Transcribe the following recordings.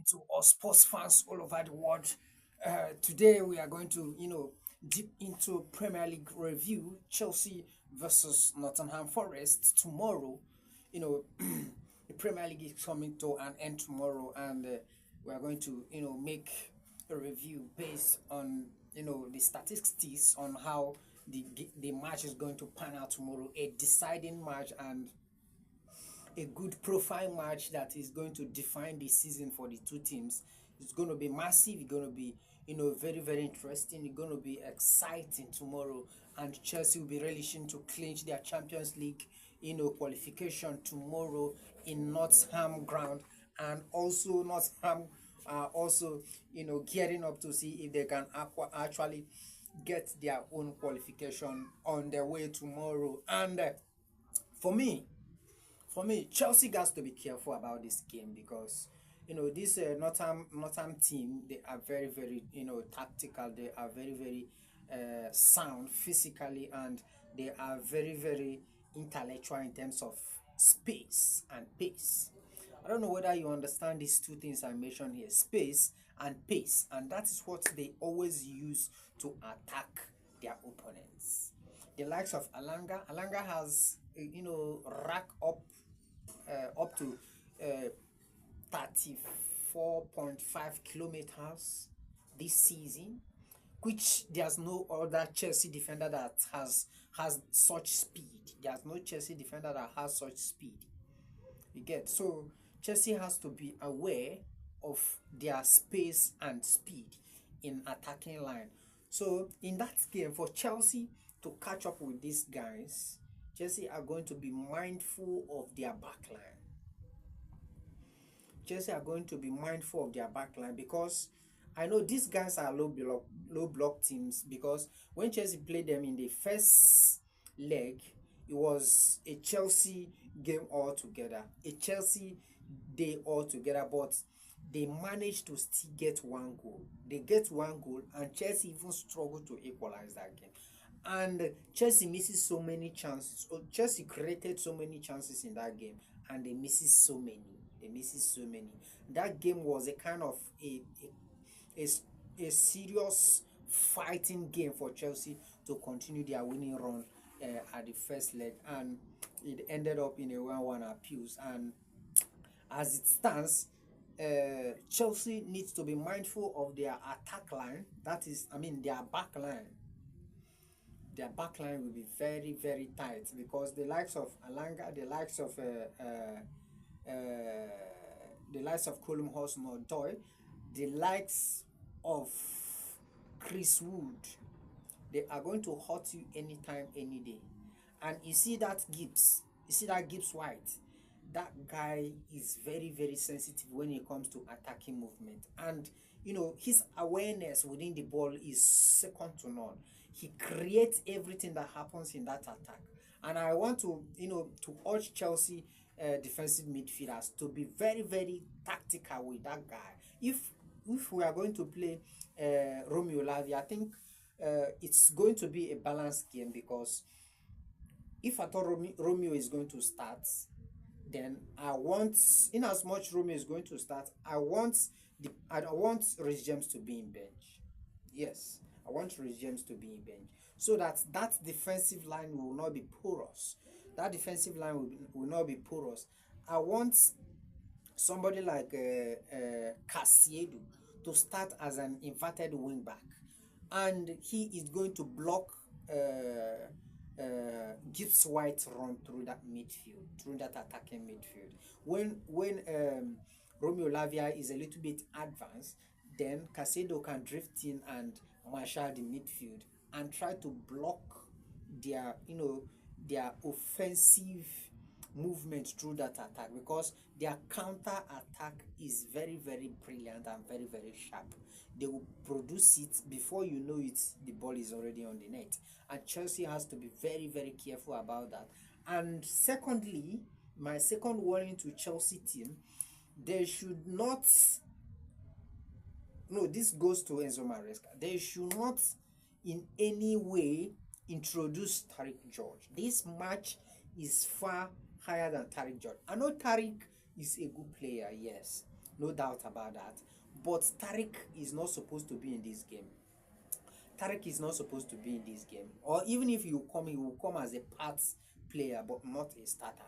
to all sports fans all over the world. Today we are going to, deep into Premier League review. Chelsea versus Nottingham Forest tomorrow. You know, the Premier League is coming to an end tomorrow, and we are going to, make a review based on, the statistics on how the match is going to pan out tomorrow. A deciding match and a good profile match that is going to define the season for the two teams. It's going to be massive. It's going to be, very, very interesting. It's going to be exciting tomorrow. And Chelsea will be relishing to clinch their Champions League, qualification tomorrow in Nottingham ground. And also Nottingham also, gearing up to see if they can actually get their own qualification on their way tomorrow. And for me, Chelsea got to be careful about this game because this Nottingham team, they are very, very, tactical. They are very, very sound physically, and they are very, very intellectual in terms of space and pace. I don't know whether you understand these two things I mentioned here: space and pace, and that is what they always use to attack their opponents. The likes of Alanga has rack up to 34.5 kilometers this season, which there's no other Chelsea defender that has such speed. There's no Chelsea defender that has such speed. You get, so Chelsea has to be aware of their space and speed in attacking line. So in that game, for Chelsea to catch up with these guys, Chelsea are going to be mindful of their backline. Chelsea are going to be mindful of their backline because I know these guys are low block teams, because when Chelsea played them in the first leg, it was a Chelsea game altogether, a Chelsea day altogether, but they managed to still get one goal. They get one goal, and Chelsea even struggled to equalize that game. And Chelsea misses so many chances. Chelsea created so many chances in that game, and they misses so many. That game was a kind of a serious fighting game for Chelsea to continue their winning run at the first leg, and it ended up in a 1-1 appeals. And as it stands, Chelsea needs to be mindful of their attack line. That is, their back line. Their back line will be very, very tight, because the likes of Alanga, the likes of Colum Hudson-Odoi, the likes of Chris Wood, they are going to hurt you anytime, any day. And you see that Gibbs White, that guy is very, very sensitive when it comes to attacking movement. And his awareness within the ball is second to none. He creates everything that happens in that attack. And I want to urge Chelsea defensive midfielders to be very, very tactical with that guy. If we are going to play Romeo Lavia, I think it's going to be a balanced game, because if I thought Romeo is going to start, then I want, in as much Romeo is going to start, I want Reece James to be in bench. Yes, I want Reece James to be in bench, so that defensive line will not be porous. That defensive line will not be porous. I want somebody like Casiedo to start as an inverted wing back, and he is going to block Gibbs White run through that midfield, through that attacking midfield. When Romeo Lavia is a little bit advanced, then Casado can drift in and marshal the midfield and try to block their their offensive movement through that attack, because their counter attack is very, very brilliant and very, very sharp. They will produce it before you know it, the ball is already on the net, and Chelsea has to be very, very careful about that. And secondly, my second warning to Chelsea team, they should not, no, this goes to Enzo Maresca, they should not in any way introduce Tariq George. This match is far higher than Tariq George. I know Tariq is a good player, yes, no doubt about that. But Tariq is not supposed to be in this game. Tariq is not supposed to be in this game. Or even if you come, he will come as a part player, but not a starter.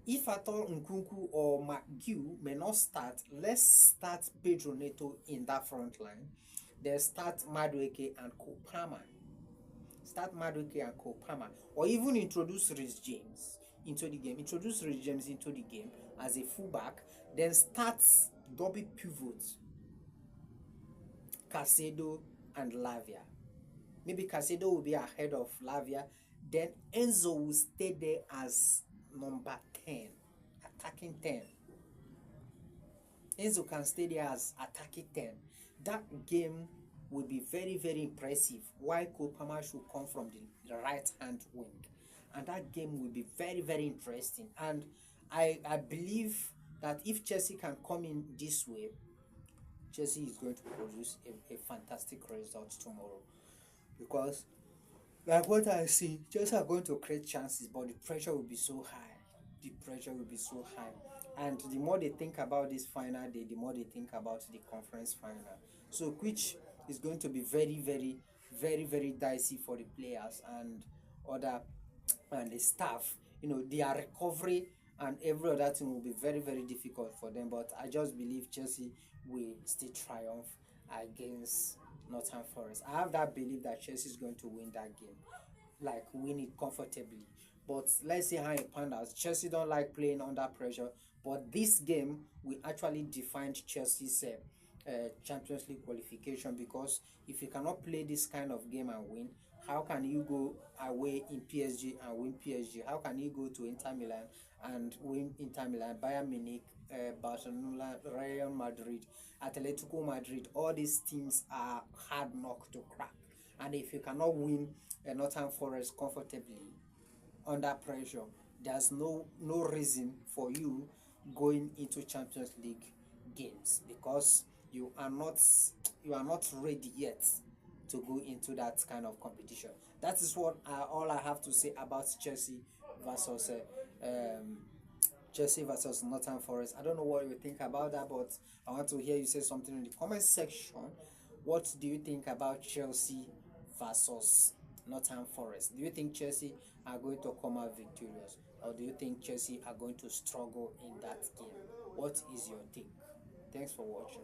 If at all Nkunku or McGill may not start, let's start Pedro Neto in that front line. Then start Madueke and Kopama. Start Madueke and Kopama. Or even introduce Rhys James into the game. Introduce Rhys James into the game as a fullback. Then start double pivot. Caicedo and Lavia. Maybe Caicedo will be ahead of Lavia. Then Enzo will stay there as number 10, attacking 10. Enzo can stay there as attacking 10. That game will be very, very impressive. Why Kopama should come from the right hand wing. And that game will be very, very interesting. And I believe that if Chelsea can come in this way, Chelsea is going to produce a fantastic result tomorrow. Because, like what I see, Chelsea are going to create chances, but the pressure will be so high. The pressure will be so high. And the more they think about this final day, the more they think about the conference final. So, which is going to be very, very, very, very dicey for the players and the staff. Their recovery and every other thing will be very, very difficult for them. But I just believe Chelsea will still triumph against Nottingham Forest. I have that belief that Chelsea is going to win that game, like win it comfortably. But let's see how it pans out. Chelsea don't like playing under pressure, but this game will actually define Chelsea's Champions League qualification, because if you cannot play this kind of game and win, how can you go away in PSG and win PSG? How can you go to Inter Milan and win Inter Milan, Bayern Munich, Barcelona, Real Madrid, Atletico Madrid? All these teams are hard knock to crack. And if you cannot win Nottingham Forest comfortably under pressure, there's no reason for you going into Champions League games, because you are not ready yet to go into that kind of competition. That is what all I have to say about versus Chelsea versus Nottingham Forest. I don't know what you think about that, but I want to hear you say something in the comment section. What do you think about Chelsea versus Nottingham Forest? Do you think Chelsea are going to come out victorious, or do you think Chelsea are going to struggle in that game? What is your take? Thanks for watching.